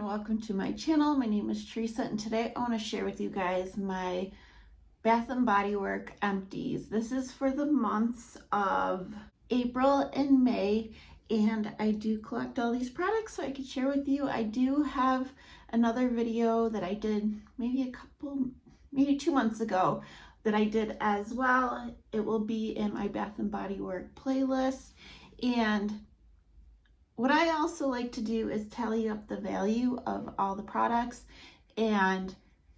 welcome to my channel. My name is Teresa and today I want to share with you guys my Bath & Body Works empties. This is for the months of April and May, and I do collect all these products so I could share with you. I do have another video that I did maybe 2 months ago that I did as well. It will be in my Bath & Body Works playlist. And what I also like to do is tally up the value of all the products and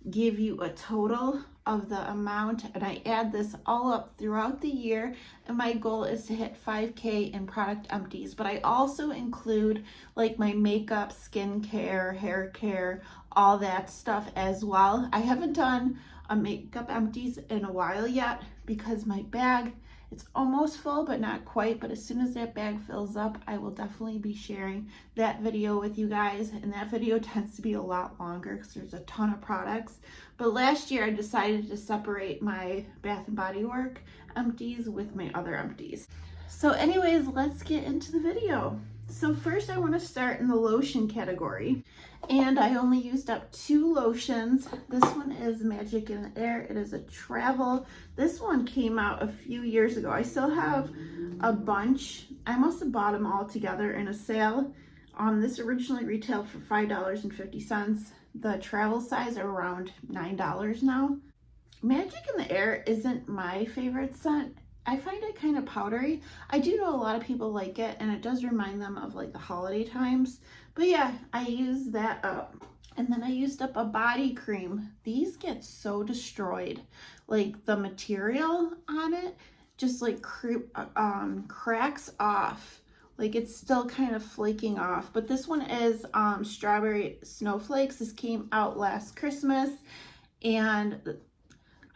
give you a total of the amount, and I add this all up throughout the year, and my goal is to hit 5K in product empties. But I also include like my makeup, skincare, hair care, all that stuff as well. I haven't done a makeup empties in a while yet because my bag, it's almost full, but not quite. But as soon as that bag fills up, I will definitely be sharing that video with you guys. And that video tends to be a lot longer because there's a ton of products. But last year I decided to separate my Bath & Body Works empties with my other empties. So anyways, let's get into the video. So first I want to start in the lotion category. And I only used up 2 lotions. This one is Magic in the Air. It is a travel. This one came out a few years ago. I still have a bunch. I must have bought them all together in a sale. This originally retailed for $5.50. The travel size are around $9 now. Magic in the Air isn't my favorite scent. I find it kind of powdery. I do know a lot of people like it, and it does remind them of like the holiday times. But yeah, I used that up. And then I used up a body cream. These get so destroyed. Like the material on it just like cracks off. Like it's still kind of flaking off. But this one is Strawberry Snowflakes. This came out last Christmas, and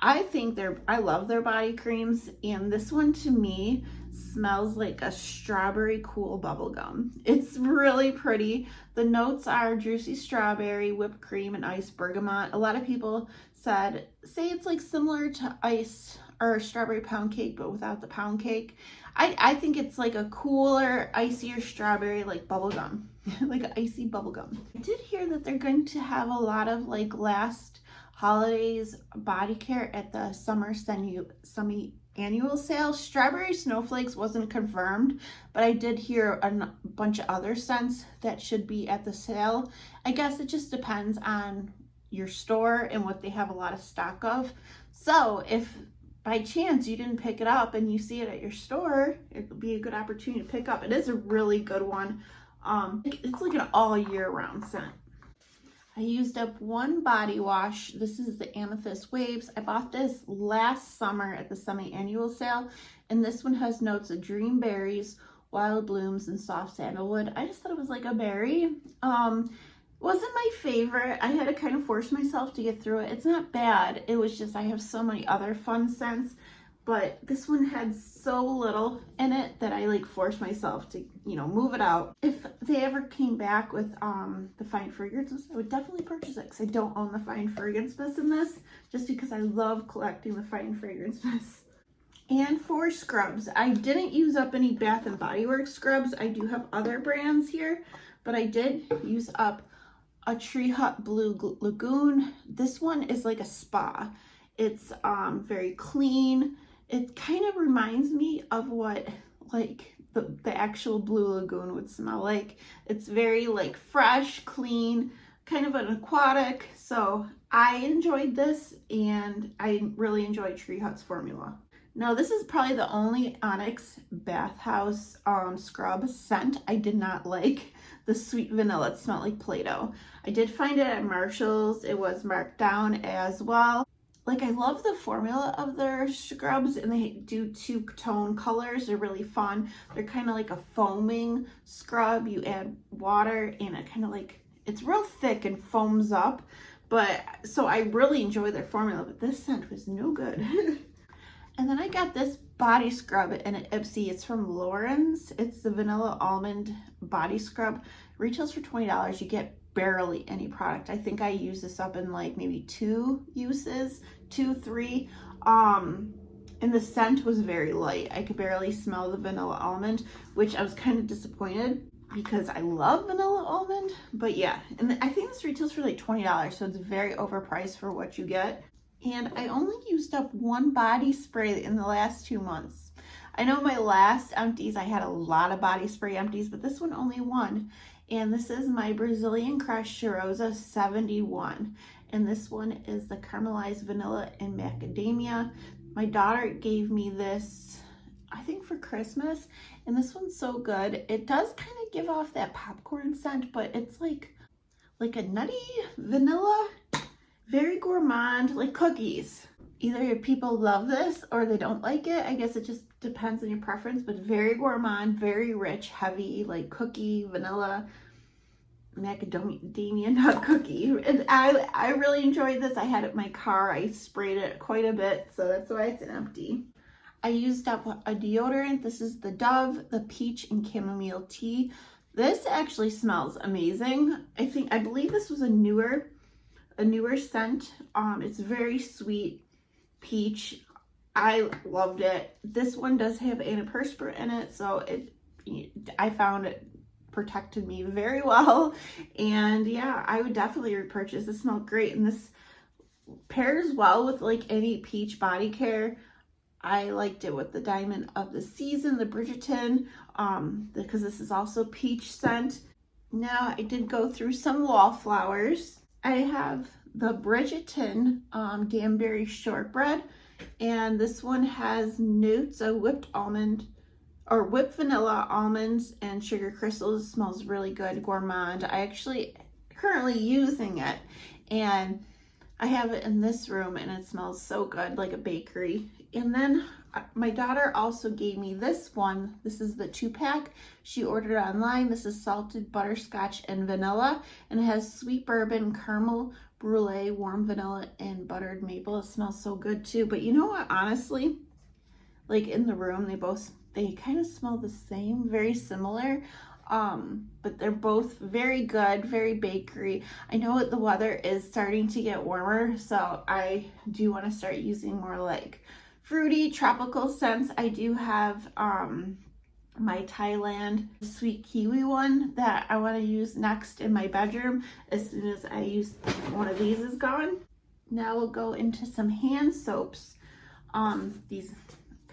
I love their body creams, and this one to me smells like a strawberry cool bubble gum. It's really pretty. The notes are juicy strawberry, whipped cream, and iced bergamot. A lot of people say it's like similar to ice or strawberry pound cake, but without the pound cake. I think it's like a cooler, icier strawberry, like bubble gum, like an icy bubble gum. I did hear that they're going to have a lot of like last holidays body care at the summer semi-annual sale. Strawberry Snowflakes wasn't confirmed, but I did hear a bunch of other scents that should be at the sale. I guess it just depends on your store and what they have a lot of stock of. So if by chance you didn't pick it up and you see it at your store, it would be a good opportunity to pick up. It is a really good one. It's like an all year round scent. I used up 1 body wash. This is the Amethyst Waves. I bought this last summer at the semi-annual sale, and this one has notes of dream berries, wild blooms, and soft sandalwood. I just thought it was like a berry. Wasn't my favorite. I had to kind of force myself to get through it. It's not bad. It was just I have so many other fun scents, but this one had so little in it that I like forced myself to, move it out. If they ever came back with the fine fragrances, I would definitely purchase it because I don't own the fine fragrance mist in this, just because I love collecting the fine fragrance mist. And for scrubs, I didn't use up any Bath & Body Works scrubs. I do have other brands here, but I did use up a Tree Hut Blue Lagoon. This one is like a spa. It's very clean. It kind of reminds me of what like the actual Blue Lagoon would smell like. It's very like fresh, clean, kind of an aquatic. So I enjoyed this, and I really enjoyed Tree Hut's formula. Now this is probably the only Onyx Bathhouse scrub scent I did not like. The sweet vanilla. It smelled like Play-Doh. I did find it at Marshall's. It was marked down as well. Like, I love the formula of their scrubs, and they do 2-tone colors. They're really fun. They're kind of like a foaming scrub. You add water, and it kind of like, it's real thick and foams up. But so I really enjoy their formula, but this scent was no good. And then I got this body scrub in an Ipsy. It's from Lauren's. It's the Vanilla Almond Body Scrub. Retails for $20. You get barely any product. I think I used this up in like maybe 2 uses, 2, 3. And the scent was very light. I could barely smell the vanilla almond, which I was kind of disappointed. because I love vanilla almond. But yeah, and I think this retails for like $20, so it's very overpriced for what you get. And I only used up one body spray in the last 2 months. I know my last empties, I had a lot of body spray empties, but this one only one. And this is my Brazilian Crushed Cheirosa 71. And this one is the caramelized vanilla and macadamia. My daughter gave me this, I think for Christmas, and this one's so good. It does kind of give off that popcorn scent, but it's like a nutty vanilla, very gourmand, like cookies. Either people love this or they don't like it. I guess it just depends on your preference, but very gourmand, very rich, heavy, like cookie, vanilla, macadamia nut cookie. And I really enjoyed this. I had it in my car. I sprayed it quite a bit, so that's why it's an empty. I used up a deodorant. This is the Dove, the peach and chamomile tea. This actually smells amazing. I believe this was a newer scent. It's very sweet peach. I loved it. This one does have antiperspirant in it, so I found it protected me very well. And yeah, I would definitely repurchase. This smelled great, and this pairs well with like any peach body care. I liked it with the Diamond of the Season, the Bridgerton, because this is also peach scent. Now I did go through some wallflowers. I have the Bridgerton Danbury Shortbread, and this one has notes of whipped vanilla, almonds, and sugar crystals. It smells really good, gourmand. I actually currently using it, and I have it in this room, and it smells so good, like a bakery. And then my daughter also gave me this one. This is the 2-pack. She ordered it online. This is salted butterscotch and vanilla, and it has sweet bourbon, caramel brulee, warm vanilla, and buttered maple. It smells so good too. But you know what? Honestly, like in the room, they kind of smell the same, very similar. But they're both very good, very bakery. I know the weather is starting to get warmer, so I do want to start using more like fruity, tropical scents. I do have my Thailand sweet kiwi one that I want to use next in my bedroom as soon as I use one of these is gone. Now we'll go into some hand soaps. These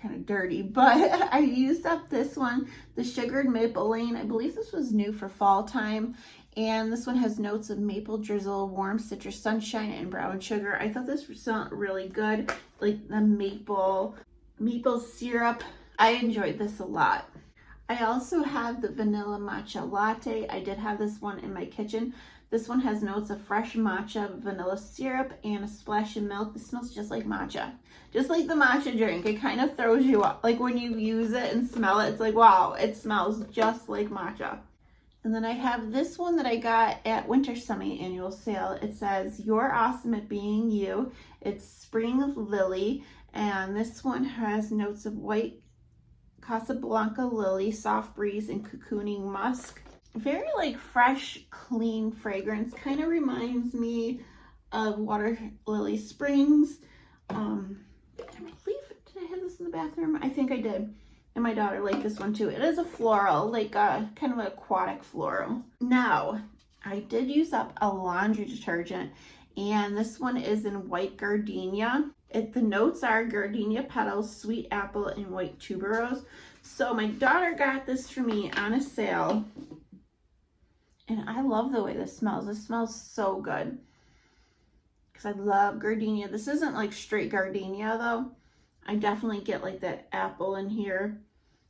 kind of dirty, but I used up this one, the Sugared Maple Lane. I believe this was new for fall time, and this one has notes of maple drizzle, warm citrus sunshine, and brown sugar. I thought this smelled really good, like the maple syrup. I enjoyed this a lot. I also have the vanilla matcha latte. I did have this one in my kitchen. This one has notes of fresh matcha, vanilla syrup, and a splash of milk. This smells just like matcha. Just like the matcha drink. It kind of throws you up. Like when you use it and smell it, it's like, wow, it smells just like matcha. And then I have this one that I got at Winter Semi-Annual Sale. It says, "You're awesome at being you." It's Spring Lily. And this one has notes of white Casablanca lily, soft breeze, and cocooning musk. Very like fresh, clean fragrance. Kind of reminds me of Water Lily Springs. I believe, did I have this in the bathroom? I think I did. And my daughter liked this one too. It is a floral, like a kind of an aquatic floral. Now, I did use up a laundry detergent, and this one is in white gardenia. The notes are gardenia petals, sweet apple, and white tuberose. So my daughter got this for me on a sale. And I love the way this smells. This smells so good. Because I love gardenia. This isn't like straight gardenia though. I definitely get like that apple in here.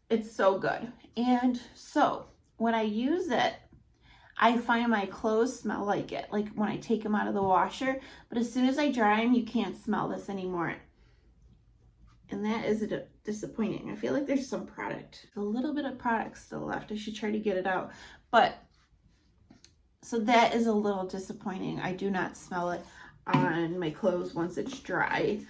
It's so good. And so when I use it, I find my clothes smell like it. Like when I take them out of the washer. But as soon as I dry them, you can't smell this anymore. And that is disappointing. I feel like there's some product. A little bit of product still left. I should try to get it out. But so that is a little disappointing. I do not smell it on my clothes once it's dry.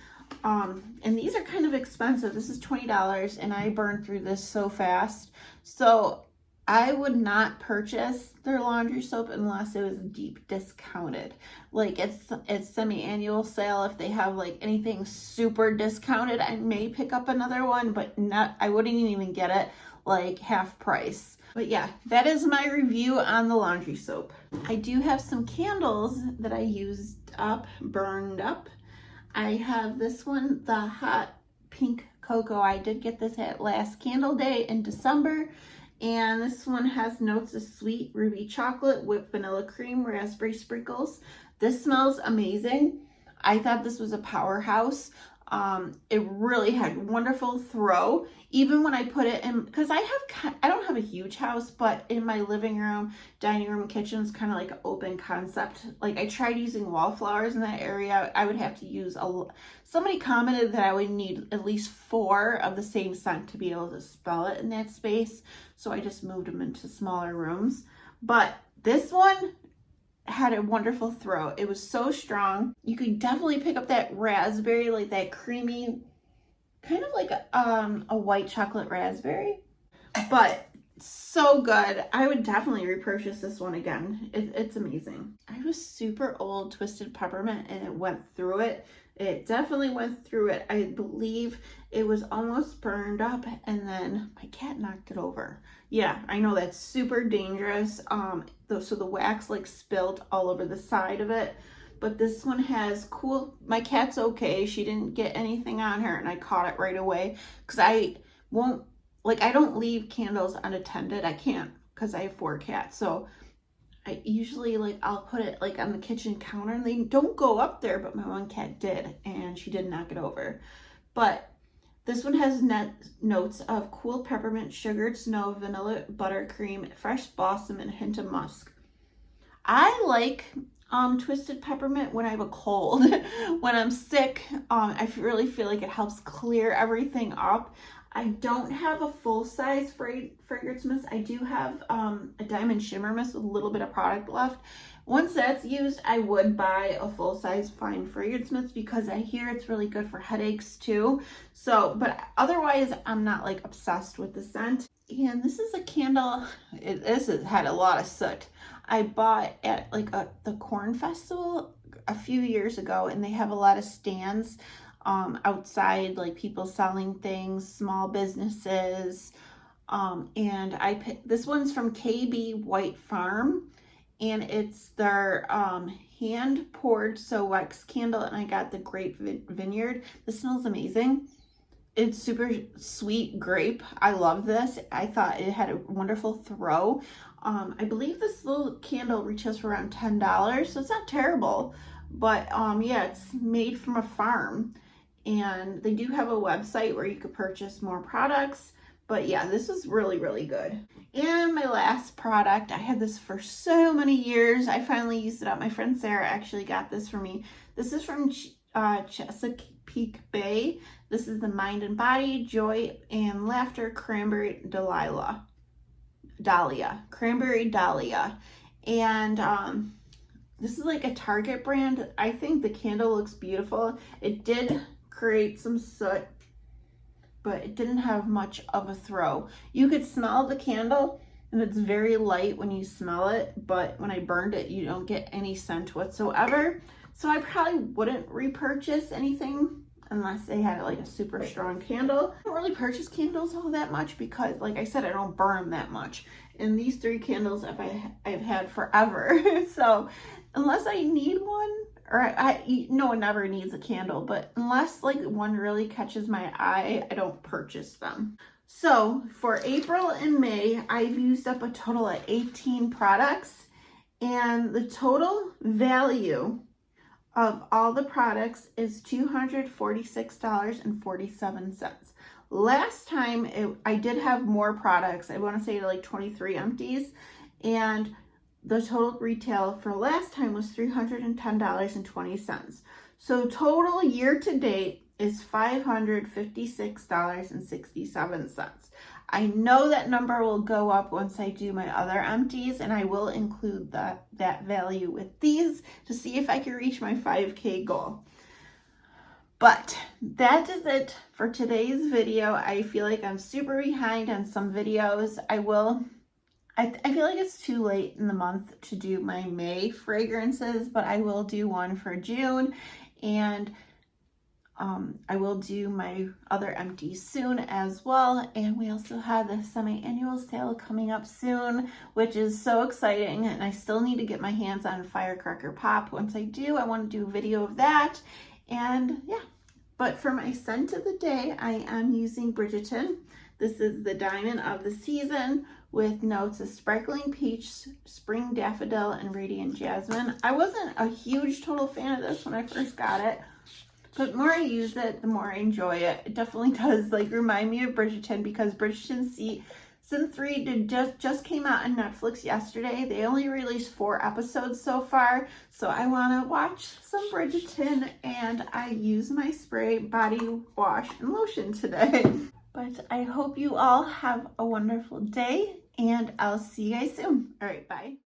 And these are kind of expensive. This is $20, and I burned through this so fast. So I would not purchase their laundry soap unless it was deep discounted. Like it's semi-annual sale. If they have like anything super discounted, I may pick up another one, but I wouldn't even get it. like half price. But yeah, that is my review on the laundry soap. I do have some candles that I used up, burned up. I have this one, the hot pink cocoa. I did get this at last candle day in December. And this one has notes of sweet ruby chocolate, whipped vanilla cream, raspberry sprinkles. This smells amazing. I thought this was a powerhouse. It really had wonderful throw. Even when I put it in, because I don't have a huge house, but in my living room, dining room, kitchen is kind of like an open concept. Like I tried using wallflowers in that area. I would have to use somebody commented that I would need at least 4 of the same scent to be able to spell it in that space. So I just moved them into smaller rooms. But this one had a wonderful throw. It was so strong. You could definitely pick up that raspberry, like that creamy, kind of like a white chocolate raspberry, but so good. I would definitely repurchase this one again. It's amazing. I was super old Twisted Peppermint and it went through it. It definitely went through it. I believe it was almost burned up and then my cat knocked it over. Yeah, I know that's super dangerous. So the wax like spilled all over the side of it. But this one has cool, my cat's okay. She didn't get anything on her and I caught it right away. Because I don't leave candles unattended. I can't because I have 4 cats. So I usually I'll put it like on the kitchen counter and they don't go up there, but my one cat did and she did knock it over. But this one has notes of cool peppermint, sugared snow, vanilla buttercream, fresh blossom, and a hint of musk. I like Twisted Peppermint when I have a cold. When I'm sick, I really feel like it helps clear everything up. I don't have a full-size fragrance mist. I do have a diamond shimmer mist with a little bit of product left. Once that's used, I would buy a full-size fine fragrance mist because I hear it's really good for headaches too. So, but otherwise, I'm not like obsessed with the scent. And this is a candle. This has had a lot of soot. I bought at like the Corn Festival a few years ago, and they have a lot of stands outside, like people selling things, small businesses. And I picked this one's from KB White Farm, and it's their hand poured so wax candle, and I got the grape vineyard. This smells amazing. It's super sweet grape. I love this. I thought it had a wonderful throw. I believe this little candle retails for around $10, so it's not terrible. But yeah, it's made from a farm. And they do have a website where you could purchase more products. But yeah, this is really, really good. And my last product, I had this for so many years. I finally used it up. My friend Sarah actually got this for me. This is from Chesapeake Bay. This is the Mind and Body, Joy and Laughter Cranberry Dahlia. Cranberry Dahlia. And this is like a Target brand. I think the candle looks beautiful. It did create some soot, but it didn't have much of a throw. You could smell the candle and it's very light when you smell it, but when I burned it, you don't get any scent whatsoever. So I probably wouldn't repurchase anything unless they had like a super strong candle. I don't really purchase candles all that much because, like I said, I don't burn them that much. And these 3 candles I've had forever. So unless I need one, or no one never needs a candle, but unless like one really catches my eye, I don't purchase them. So for April and May, I've used up a total of 18 products, and the total value of all the products is $246.47. Last time I did have more products. I want to say like 23 empties, and the total retail for last time was $310.20. So total year to date is $556.67. I know that number will go up once I do my other empties, and I will include that value with these to see if I can reach my 5K goal. But that is it for today's video. I feel like I'm super behind on some videos. I feel like it's too late in the month to do my May fragrances, but I will do one for June. And I will do my other empties soon as well. And we also have the semi-annual sale coming up soon, which is so exciting. And I still need to get my hands on Firecracker Pop. Once I do, I want to do a video of that. And yeah, but for my scent of the day, I am using Bridgerton. This is the Diamond of the Season with notes of sparkling peach, spring daffodil, and radiant jasmine. I wasn't a huge total fan of this when I first got it, but the more I use it, the more I enjoy it. It definitely does like remind me of Bridgerton, because Bridgerton Season 3 just came out on Netflix yesterday. They only released 4 episodes so far, so I want to watch some Bridgerton, and I use my spray, body wash, and lotion today. But I hope you all have a wonderful day, and I'll see you guys soon. All right, bye.